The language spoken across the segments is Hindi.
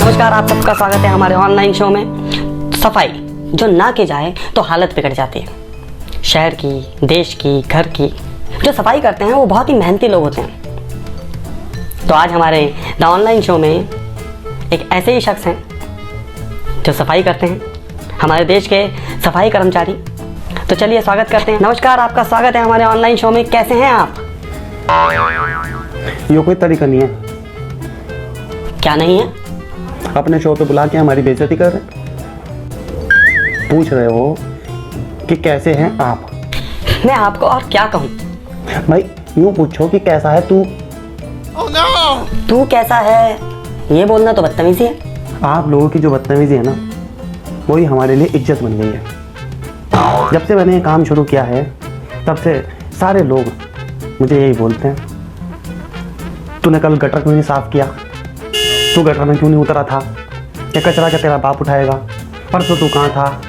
नमस्कार, आप सबका स्वागत है हमारे ऑनलाइन शो में। सफाई जो ना की जाए तो हालत बिगड़ जाती है। शहर की, देश की, घर की जो सफाई करते हैं वो बहुत ही मेहनती लोग होते हैं। तो आज हमारे द ऑनलाइन शो में एक ऐसे ही शख्स हैं जो सफाई करते हैं, हमारे देश के सफाई कर्मचारी। तो चलिए स्वागत करते हैं। नमस्कार, आपका स्वागत है हमारे ऑनलाइन शो में। कैसे हैं आप? ये कोई तरीका नहीं है। क्या नहीं है? अपने शो पे बुला के हमारी बेइज्जती कर रहे, पूछ रहे हो कि कैसे हैं आप। मैं आपको और क्या कहूँ भाई, यूं पूछो कि कैसा है तू। Oh no! तू कैसा है ये बोलना तो बदतमीजी है। आप लोगों की जो बदतमीजी है ना, वही हमारे लिए इज्जत बन गई है। जब से मैंने ये काम शुरू किया है तब से सारे लोग मुझे यही बोलते हैं, तूने कल गटर क्यों नहीं साफ किया, तू गटर में क्यों नहीं उतरा था, ये कचरा क्या तेरा बाप उठाएगा, परसों तू कहाँ था।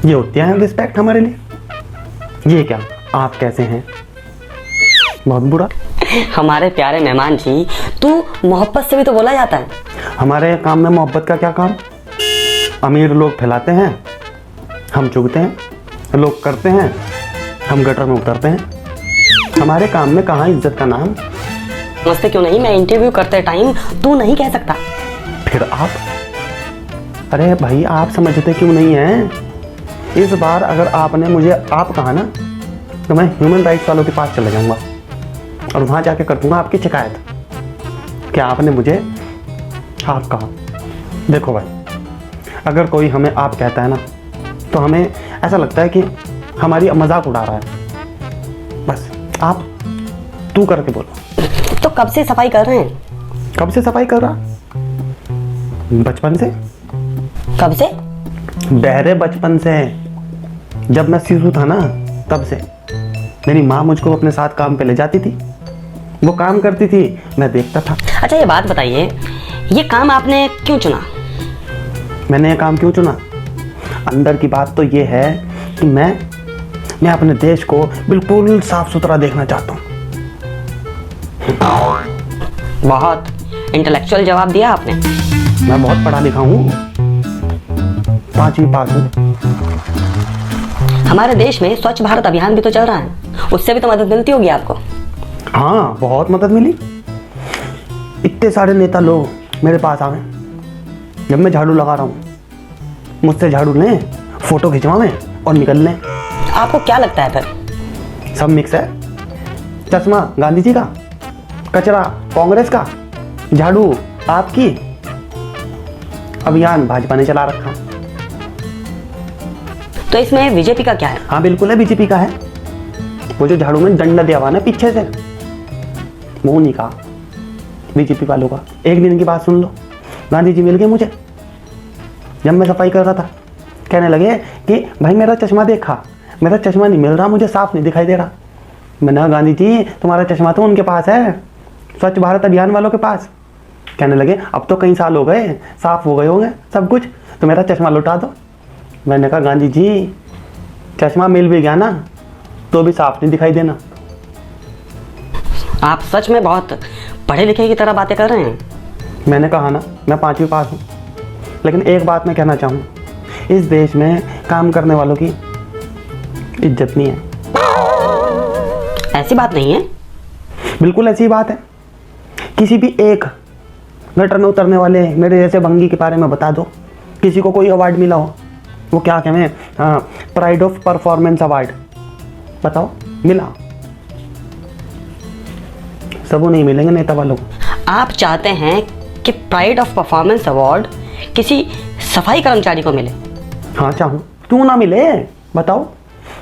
ये होती है रिस्पेक्ट हमारे लिए। ये क्या आप कैसे हैं, बहुत बुरा। हमारे प्यारे मेहमान जी, तू मोहब्बत से भी तो बोला जाता है। हमारे काम में मोहब्बत का क्या काम। अमीर लोग फैलाते हैं, हम चुगते हैं, लोग करते हैं, हम गटर में उतरते हैं। हमारे काम में कहाँ इज्जत का नाम। समझते क्यों नहीं? मैं इंटरव्यू करते टाइम तू नहीं कह सकता। फिर आप, अरे भाई आप समझते क्यों नहीं हैं। इस बार अगर आपने मुझे आप कहा ना, तो मैं ह्यूमन राइट्स वालों के पास चला जाऊंगा और वहाँ जाके कर दूंगा आपकी शिकायत कि आपने मुझे आप कहा। देखो भाई, अगर कोई हमें आप कहता है ना, तो हमें ऐसा लगता है कि हमारी मजाक उड़ा रहा है। बस आप तू करके बोलो। तो कब से सफाई कर रहे हैं? कब से सफाई कर रहा? बचपन से। कब से? बहरे बचपन से। जब मैं शिशु था ना, तब से मेरी माँ मुझको अपने साथ काम पे ले जाती थी, वो काम करती थी, मैं देखता था। अच्छा ये बात बताइए, ये काम आपने क्यों चुना? मैंने ये काम क्यों चुना? अंदर की बात तो ये है कि मैं अपने देश को बिल्कुल साफ सुथरा देखना चाहता हूँ। बहुत इंटेलेक्चुअल जवाब दिया आपने। मैं बहुत पढ़ा लिखा हूँ, 5वीं पास हूँ। हमारे देश में स्वच्छ भारत अभियान भी तो चल रहा है, उससे भी तो मदद मिलती होगी आपको। हाँ, बहुत मदद मिली। इतने सारे नेता लोग मेरे पास आए, जब मैं झाड़ू लगा रहा हूँ मुझसे झाड़ू लें, फोटो खिंचवाएं और निकल लें। आपको क्या लगता है फिर? सब मिक्स है। चश्मा गांधी जी का, कचरा कांग्रेस का, झाड़ू आपकी, अभियान भाजपा ने चला रखा। तो इसमें बीजेपी का क्या है? हाँ बिल्कुल है, बीजेपी का है। वो जो झाड़ू में डंडा दिया हुआ ना पीछे से, वो नहीं कहा बीजेपी वालों का। एक दिन की बात सुन लो, गांधी जी मिल गए मुझे जब मैं सफाई कर रहा था। कहने लगे कि भाई मेरा चश्मा देखा, मेरा चश्मा नहीं मिल रहा, मुझे साफ नहीं दिखाई दे रहा। मैंने कहा गांधी जी तुम्हारा चश्मा तो उनके पास है, स्वच्छ भारत अभियान वालों के पास। कहने लगे अब तो कई साल हो गए, साफ हो गए होंगे सब कुछ, तो मेरा चश्मा लौटा दो। मैंने कहा गांधी जी चश्मा मिल भी गया ना तो भी साफ नहीं दिखाई देना। आप सच में बहुत पढ़े लिखे की तरह बातें कर रहे हैं। मैंने कहा ना मैं 5वीं पास हूँ। लेकिन एक बात मैं कहना चाहूँ, इस देश में काम करने वालों की इज्जत नहीं है। ऐसी बात नहीं है। बिल्कुल ऐसी बात है। किसी भी एक गटर में उतरने वाले मेरे जैसे भंगी के बारे में बता दो, किसी को कोई अवार्ड मिला हो, वो क्या कहें, प्राइड ऑफ परफॉर्मेंस अवार्ड, बताओ मिला? सबको नहीं मिलेंगे नेता वालों को। आप चाहते हैं कि प्राइड ऑफ परफॉर्मेंस अवार्ड किसी सफाई कर्मचारी को मिले? हाँ चाहूँ, क्यों ना मिले, बताओ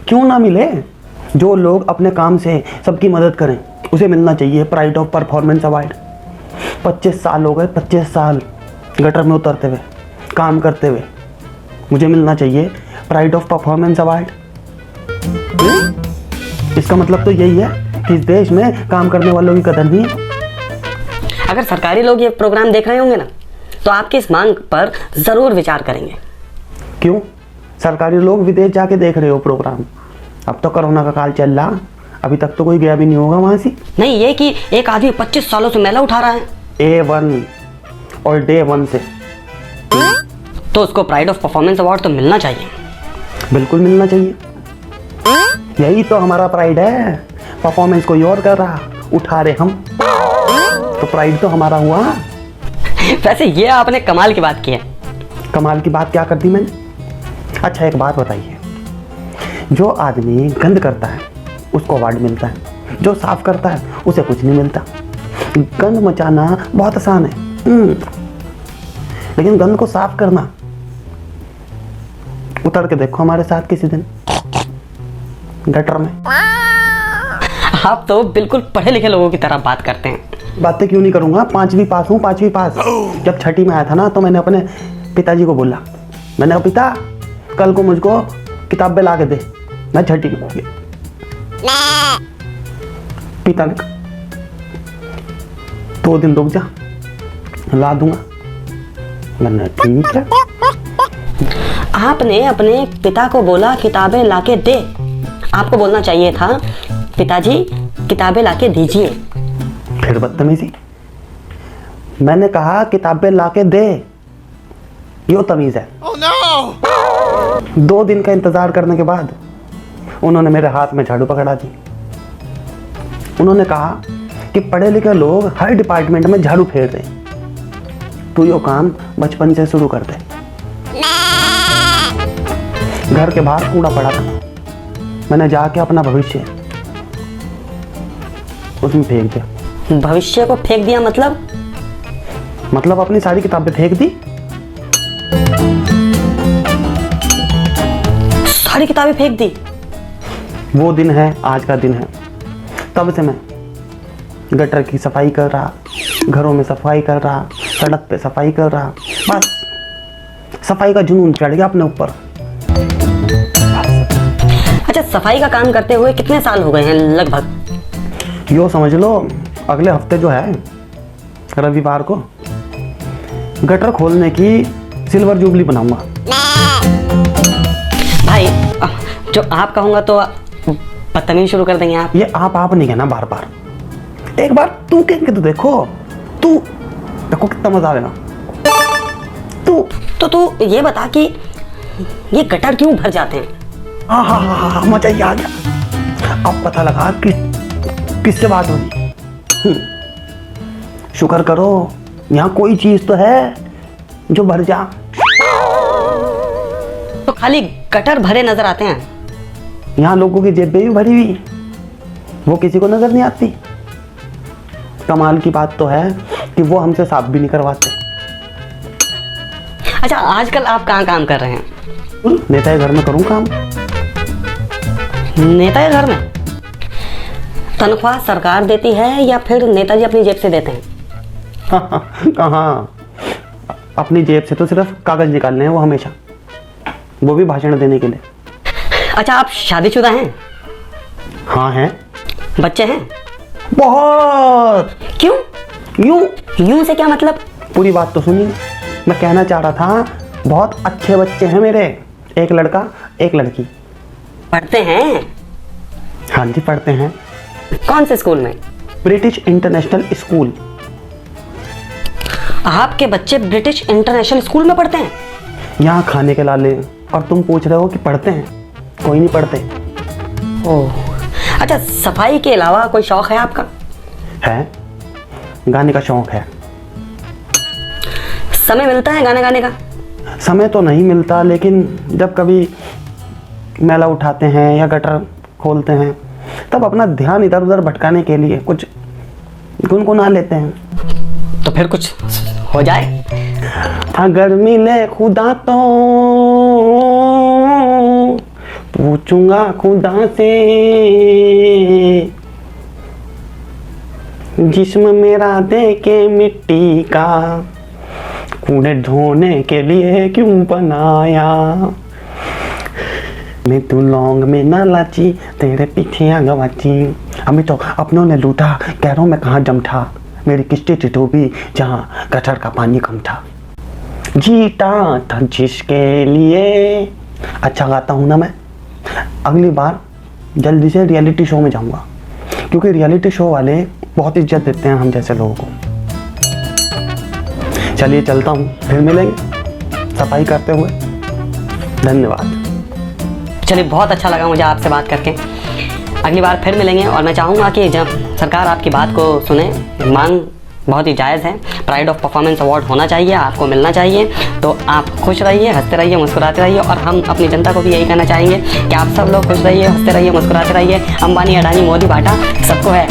क्यों ना मिले। जो लोग अपने काम से सबकी मदद करें उसे मिलना चाहिए प्राइड ऑफ परफॉर्मेंस अवार्ड। 25 साल हो गए, 25 साल गटर में उतरते हुए, काम करते हुए, मुझे मिलना चाहिए प्राइड ऑफ परफॉर्मेंस अवार्ड। इसका मतलब तो यही है कि इस देश में काम करने वालों की कदर नहीं है। अगर सरकारी लोग ये प्रोग्राम देख रहे होंगे ना, तो आपकी इस मांग पर जरूर विचार करेंगे। क्यों? सरकारी लोग विदेश जाके देख रहे हो प्रोग्राम? अब तो कोरोना का काल चल रहा, अभी तक तो कोई गया भी नहीं होगा वहां से। नहीं, ये कि एक आदमी 25 सालों से मैला उठा रहा है, A1 और डे 1 से। तो उसको प्राइड ऑफ परफॉर्मेंस अवार्ड तो मिलना चाहिए। बिल्कुल मिलना चाहिए, यही तो हमारा प्राइड है। परफॉर्मेंस कोई और कर रहा, उठा रहे हम, तो प्राइड तो हमारा हुआ। वैसे ये आपने कमाल की बात की है। कमाल की बात क्या कर दी मैंने? अच्छा एक बात बताइए, जो आदमी गंद करता है उसको अवार्ड मिलता है, जो साफ करता है उसे कुछ नहीं मिलता। गंद मचाना बहुत आसान है, लेकिन गंद को साफ करना, उतर के देखो हमारे साथ किसी दिन गटर में। आप तो बिल्कुल पढ़े लिखे लोगों की तरह बात करते हैं। बातें क्यों नहीं करूंगा, 5वीं पास हूँ, 5वीं पास। जब 6ठी में आया था ना, तो मैंने अपने पिताजी को बोला, मैंने कहा पिता कल को मुझको किताबें ला के दे, मैं 6ठी में हो गया। पिता ने कहा 2 दिन रुक जा, ला दूंगा। मैंने ठीक है। आपने अपने पिता को बोला किताबें लाके दे, आपको बोलना चाहिए था पिताजी किताबें लाके दीजिए। फिर बदतमीजी। मैंने कहा किताबें लाके दे, यो तमीज है। Oh no! 2 दिन का इंतजार करने के बाद उन्होंने मेरे हाथ में झाड़ू पकड़ा दी। उन्होंने कहा कि पढ़े लिखे लोग हर डिपार्टमेंट में झाड़ू फेर रहे हैं, तू यो काम बचपन से शुरू कर दे। घर के बाहर कूड़ा पड़ा था, मैंने जाके अपना भविष्य उसमें फेंक दिया। भविष्य को फेंक दिया मतलब अपनी सारी किताबें फेंक दी। सारी किताबें फेंक दी। वो दिन है, आज का दिन है। तब से मैं गटर की सफाई कर रहा, घरों में सफाई कर रहा, सड़क पे सफाई कर रहा, बस सफाई का जुनून चढ़ गया अपने ऊपर। अच्छा, सफाई का काम करते हुए कितने साल हो गए हैं लगभग? यो समझ लो अगले हफ्ते जो है रविवार को गटर खोलने की सिल्वर जुबली बनाऊंगा। भाई जो आप कहूंगा तो बदतमीजी शुरू कर देंगे आप। ये आप नहीं कहना बार बार, एक बार तू कह के तो देखो, तू देखो कितना मजा आएगा। तू ये बता कि ये गटर क्यों भर जाते हैं? हाँ मजा ही आ गया। अब पता लगा कि किससे बात हो रही। शुक्र करो यहाँ कोई चीज तो है जो भर जा। तो खाली गटर भरे नजर आते हैं। यहाँ लोगों की जेबें भी भरी हुई, वो किसी को नजर नहीं आती। कमाल की बात तो है कि वो हमसे साफ भी नहीं करवाते। अच्छा, आजकल आप कहाँ काम कर रहे हैं? नेता के घर में करूँ काम। नेता के घर में? तनख्वाह सरकार देती है या फिर नेताजी अपनी जेब से देते हैं? कहाँ, अपनी जेब से तो सिर्फ कागज निकालने हैं वो हमेशा, वो भी भाषण देने के लिए। अच्छा, आप शादीशुदा हैं? हाँ हैं। बच्चे हैं? बहुत। क्यों? यूं से क्या मतलब? पूरी बात तो सुनिए। मैं कहना चाह रहा था बहुत अच्छे बच्चे हैं मेरे, एक लड़का एक लड़की। पढ़ते हैं? हाँ जी पढ़ते हैं। कौन से स्कूल में? British international school. आपके बच्चे ब्रिटिश इंटरनेशनल स्कूल में पढ़ते हैं? यहाँ खाने के लाले, और तुम पूछ रहे हो कि पढ़ते हैं? कोई नहीं पढ़ते। ओह, अच्छा, सफाई के अलावा कोई शौक है आपका? है, गाने का शौक है। समय मिलता है गाना गाने का? समय तो नहीं मिलता, लेकिन जब कभी मैला उठाते हैं या गटर खोलते हैं तब अपना ध्यान इधर उधर भटकाने के लिए कुछ गुनगुना लेते हैं। तो फिर कुछ हो जाए। अगर मिले खुदा तो पूछूंगा खुदा से, जिस्म मेरा दे के मिट्टी का, कूड़े ढोने के लिए क्यों बनाया। मैं तू लौंग में ना लाची, तेरे पीछे आ गवाची। अभी तो अपनों ने लूटा, कैरों में कहाँ जमठा, मेरी किस्ती डूबी जहाँ गटर का पानी कम था। जीता था जिसके लिए। अच्छा गाता हूँ ना मैं। अगली बार जल्दी से रियलिटी शो में जाऊँगा, क्योंकि रियलिटी शो वाले बहुत इज्जत देते हैं हम जैसे लोगों को। चलिए चलता हूँ, फिर मिलेंगे सफाई करते हुए। धन्यवाद। चलिए, बहुत अच्छा लगा मुझे आपसे बात करके। अगली बार फिर मिलेंगे और मैं चाहूँगा कि जब सरकार आपकी बात को सुने, मांग बहुत ही जायज़ है, प्राइड ऑफ परफॉर्मेंस अवार्ड होना चाहिए, आपको मिलना चाहिए। तो आप खुश रहिए, हंसते रहिए, मुस्कुराते रहिए, और हम अपनी जनता को भी यही कहना चाहेंगे कि आप सब लोग खुश रहिए, हंसते रहिए, मुस्कुराते रहिए। अंबानी, अडानी, मोदी, बाटा सबको है।